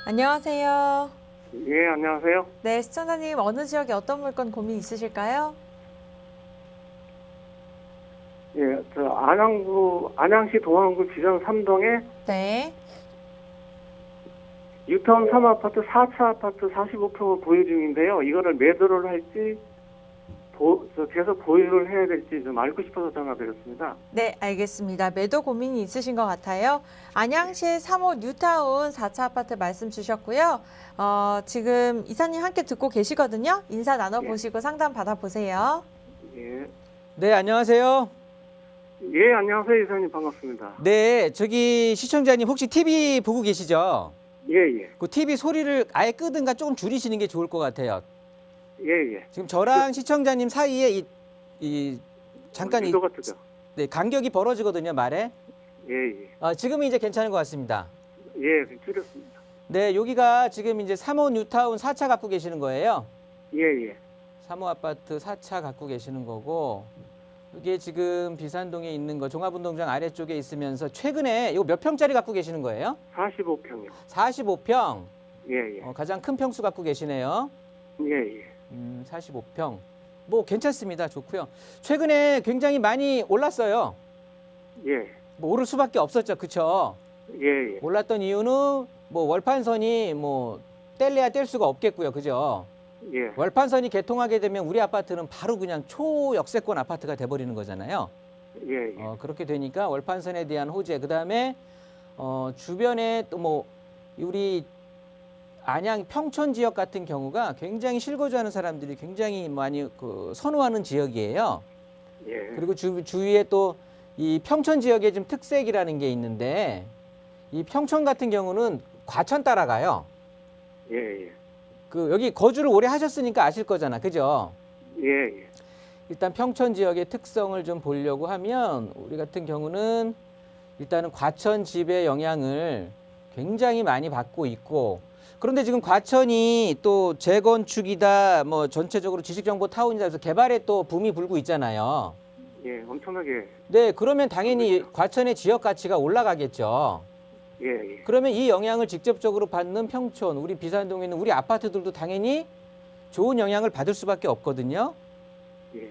안녕하세요. 예, 안녕하세요. 네, 시청자님 어느 지역에 어떤 물건 고민 있으실까요? 예, 저 안양시 동안구 지정 3동에 네. 뉴타운 3아파트 4차 아파트 45평을 보유 중인데요. 이거를 매도를 할지 계속 보유를 해야 될지 좀 알고 싶어서 전화드렸습니다. 네, 알겠습니다. 매도 고민이 있으신 것 같아요. 안양시 3호 뉴타운 4차 아파트 말씀 주셨고요. 지금 이사님 함께 듣고 계시거든요. 인사 나눠보시고 상담 받아보세요. 예. 네, 안녕하세요. 예, 안녕하세요. 이사님 반갑습니다. 네, 저기 시청자님 혹시 TV 보고 계시죠? 예, 예. 그 TV 소리를 아예 끄든가 조금 줄이시는 게 좋을 것 같아요. 예, 예. 지금 저랑 시청자님 사이에 잠깐 유도가 뜨죠. 네, 간격이 벌어지거든요, 말에. 예, 예. 지금은 이제 괜찮은 것 같습니다. 예, 줄였습니다. 네, 여기가 지금 이제 3호 뉴타운 4차 갖고 계시는 거예요. 예, 예. 3호 아파트 4차 갖고 계시는 거고, 이게 지금 비산동에 있는 거 종합운동장 아래쪽에 있으면서 최근에 이거 몇 평짜리 갖고 계시는 거예요? 45평이요. 45평. 예, 예. 가장 큰 평수 갖고 계시네요. 예, 예. 45평. 뭐 괜찮습니다. 좋고요. 최근에 굉장히 많이 올랐어요. 예. 뭐 오를 수밖에 없었죠. 그쵸? 예, 예. 올랐던 이유는 뭐 월판선이 뭐 뗄래야 뗄 수가 없겠고요. 그죠? 예. 월판선이 개통하게 되면 우리 아파트는 바로 그냥 초역세권 아파트가 돼버리는 거잖아요. 예, 예. 그렇게 되니까 월판선에 대한 호재, 그다음에 주변에 또 뭐 우리 안양 평촌 지역 같은 경우가 굉장히 실거주하는 사람들이 굉장히 많이 선호하는 지역이에요. 예. 그리고 주위에 또 이 평촌 지역의 좀 특색이라는 게 있는데, 이 평촌 같은 경우는 과천 따라가요. 예, 예. 여기 거주를 오래 하셨으니까 아실 거잖아, 그죠? 예, 예. 일단 평촌 지역의 특성을 좀 보려고 하면 우리 같은 경우는 일단은 과천 집의 영향을 굉장히 많이 받고 있고, 그런데 지금 과천이 또 재건축이다, 뭐 전체적으로 지식정보 타운이다 해서 개발에 또 붐이 불고 있잖아요. 예, 엄청나게. 네, 그러면 당연히 과천의 지역 가치가 올라가겠죠. 예, 예. 그러면 이 영향을 직접적으로 받는 평촌, 우리 비산동에 있는 우리 아파트들도 당연히 좋은 영향을 받을 수밖에 없거든요. 예.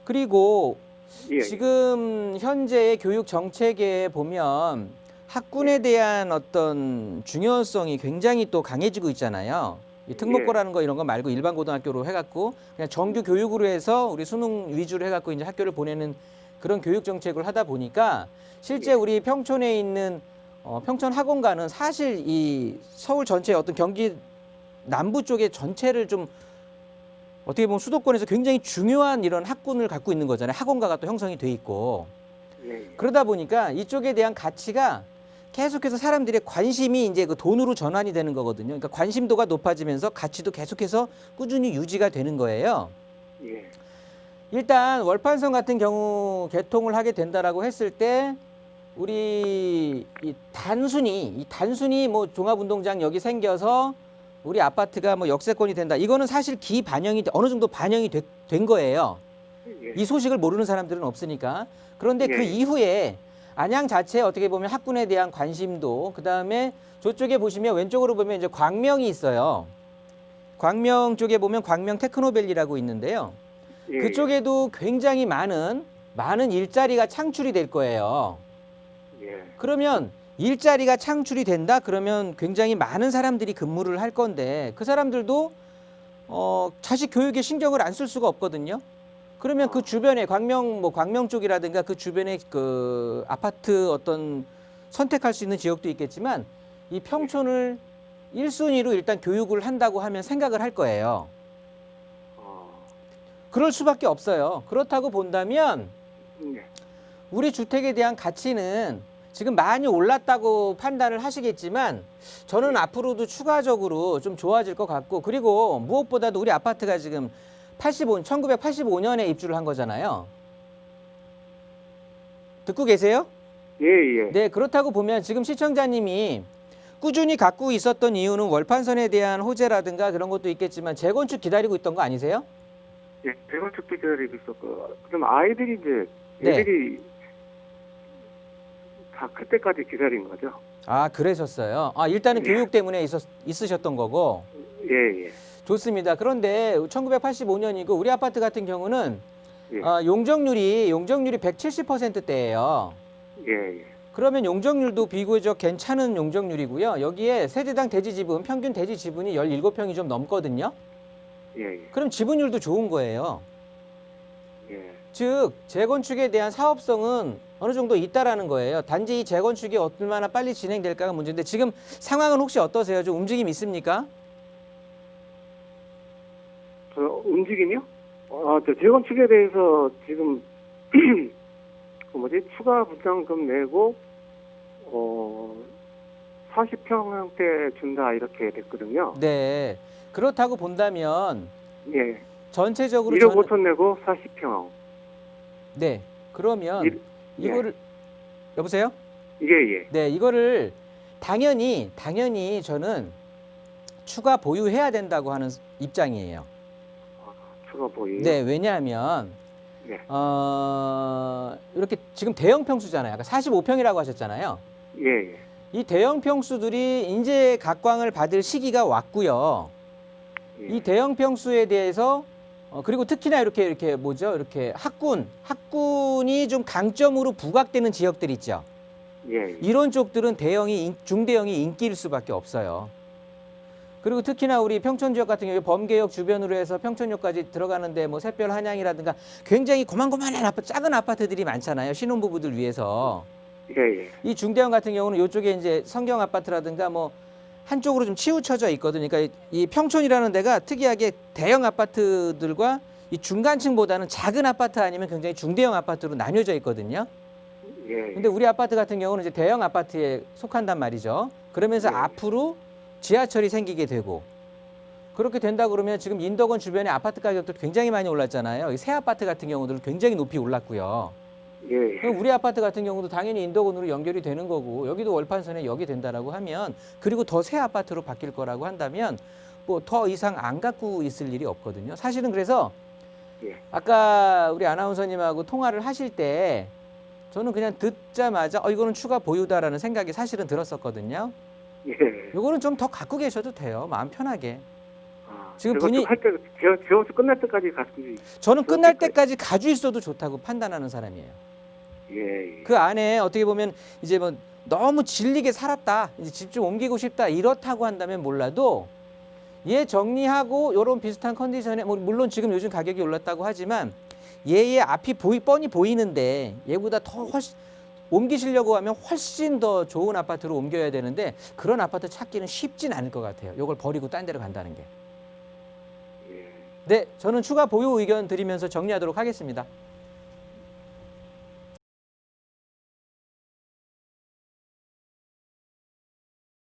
그리고 예. 지금 현재의 교육 정책에 보면 학군에 대한 어떤 중요성이 굉장히 또 강해지고 있잖아요. 이 특목고라는 거 이런 거 말고 일반 고등학교로 해갖고 그냥 정규 교육으로 해서 우리 수능 위주로 해갖고 이제 학교를 보내는 그런 교육 정책을 하다 보니까 실제 우리 평촌에 있는 평촌 학원가는 사실 이 서울 전체 어떤 경기 남부 쪽의 전체를 좀 어떻게 보면 수도권에서 굉장히 중요한 이런 학군을 갖고 있는 거잖아요. 학원가가 또 형성이 돼 있고. 예. 그러다 보니까 이쪽에 대한 가치가 계속해서 사람들의 관심이 이제 그 돈으로 전환이 되는 거거든요. 그러니까 관심도가 높아지면서 가치도 계속해서 꾸준히 유지가 되는 거예요. 예. 일단 월판선 같은 경우 개통을 하게 된다라고 했을 때 우리 단순히 뭐 종합운동장 여기 생겨서 우리 아파트가 뭐 역세권이 된다. 이거는 사실 어느 정도 반영이 된 거예요. 예. 이 소식을 모르는 사람들은 없으니까. 그런데 그 예. 이후에 안양 자체에 어떻게 보면 학군에 대한 관심도, 그다음에 저쪽에 보시면 왼쪽으로 보면 이제 광명이 있어요. 광명 쪽에 보면 광명 테크노밸리라고 있는데요. 예. 그쪽에도 굉장히 많은 일자리가 창출이 될 거예요. 예. 그러면 일자리가 창출이 된다? 그러면 굉장히 많은 사람들이 근무를 할 건데 그 사람들도 자식 교육에 신경을 안 쓸 수가 없거든요. 그러면 그 주변에 광명 쪽이라든가 그 주변에 그 아파트 어떤 선택할 수 있는 지역도 있겠지만 이 평촌을 1순위로 일단 교육을 한다고 하면 생각을 할 거예요. 그럴 수밖에 없어요. 그렇다고 본다면 예. 우리 주택에 대한 가치는 지금 많이 올랐다고 판단을 하시겠지만 저는 앞으로도 추가적으로 좀 좋아질 것 같고, 그리고 무엇보다도 우리 아파트가 지금 1985년에 입주를 한 거잖아요. 듣고 계세요? 예, 예. 네, 그렇다고 보면 지금 시청자님이 꾸준히 갖고 있었던 이유는 월판선에 대한 호재라든가 그런 것도 있겠지만 재건축 기다리고 있던 거 아니세요? 예. 재건축도 기다리고 있었고, 그럼 아이들이 이제 네. 애들이 다 클 때까지 기다린 거죠. 아, 그러셨어요. 아, 일단은 교육 때문에 있으셨던 거고. 예, 예. 좋습니다. 그런데 1985년이고 우리 아파트 같은 경우는 예. 용적률이 170%대예요. 예, 예. 그러면 용적률도 비교적 괜찮은 용적률이고요. 여기에 세대당 대지 지분, 평균 대지 지분이 17평이 좀 넘거든요. 예, 예. 그럼 지분율도 좋은 거예요. 예. 즉 재건축에 대한 사업성은 어느 정도 있다라는 거예요. 단지 이 재건축이 얼마나 빨리 진행될까가 문제인데 지금 상황은 혹시 어떠세요? 좀 움직임 있습니까? 저 움직임이요? 저 재건축에 대해서 지금 추가 분담금 내고 40평대 준다 이렇게 됐거든요. 네. 그렇다고 본다면 예. 전체적으로 1억 5천 내고 40평. 네. 그러면 일- 이거를 여보세요? 예, 예. 네, 이거를 당연히 저는 추가 보유해야 된다고 하는 입장이에요. 추가 보유. 네, 왜냐하면 네. 이렇게 지금 대형 평수잖아요. 아까 45평이라고 하셨잖아요. 예, 예. 이 대형 평수들이 이제 각광을 받을 시기가 왔고요. 예. 이 대형 평수에 대해서 그리고 특히나 이렇게 뭐죠? 이렇게 학군이 좀 강점으로 부각되는 지역들 있죠. 예, 예. 이런 쪽들은 중대형이 인기일 수밖에 없어요. 그리고 특히나 우리 평촌 지역 같은 경우에 범계역 주변으로 해서 평촌역까지 들어가는데 뭐 샛별 한양이라든가 굉장히 고만고만한 작은 아파트들이 많잖아요. 신혼부부들 위해서. 예, 예. 이 중대형 같은 경우는 이쪽에 이제 성경 아파트라든가 뭐 한쪽으로 좀 치우쳐져 있거든요. 그러니까 이 평촌이라는 데가 특이하게 대형 아파트들과 이 중간층보다는 작은 아파트 아니면 굉장히 중대형 아파트로 나뉘어져 있거든요. 예. 근데 우리 아파트 같은 경우는 이제 대형 아파트에 속한단 말이죠. 그러면서 네. 앞으로 지하철이 생기게 되고 그렇게 된다 그러면 지금 인덕원 주변에 아파트 가격도 굉장히 많이 올랐잖아요. 이 새 아파트 같은 경우들은 굉장히 높이 올랐고요. 예, 예. 그럼 우리 아파트 같은 경우도 당연히 인덕원으로 연결이 되는 거고 여기도 월판선에 역이 된다라고 하면 그리고 더 새 아파트로 바뀔 거라고 한다면 뭐 더 이상 안 갖고 있을 일이 없거든요. 사실은 그래서 예. 아까 우리 아나운서님하고 통화를 하실 때 저는 그냥 듣자마자 이거는 추가 보유다라는 생각이 사실은 들었었거든요. 예. 요거는 좀 더 갖고 계셔도 돼요. 마음 편하게. 지금 재건축 할 때, 재건축 끝날 때까지 갔으면. 저는 끝날 때까지 가지고 있어도 좋다고 판단하는 사람이에요. 예, 예. 그 안에 어떻게 보면 이제 뭐 너무 질리게 살았다. 이제 집 좀 옮기고 싶다. 이렇다고 한다면 몰라도 얘 정리하고 요런 비슷한 컨디션에 물론 지금 요즘 가격이 올랐다고 하지만 얘의 앞이 뻔히 보이는데 얘보다 더 훨씬 옮기시려고 하면 훨씬 더 좋은 아파트로 옮겨야 되는데 그런 아파트 찾기는 쉽진 않을 것 같아요. 요걸 버리고 딴 데로 간다는 게. 예. 네, 저는 추가 보유 의견 드리면서 정리하도록 하겠습니다.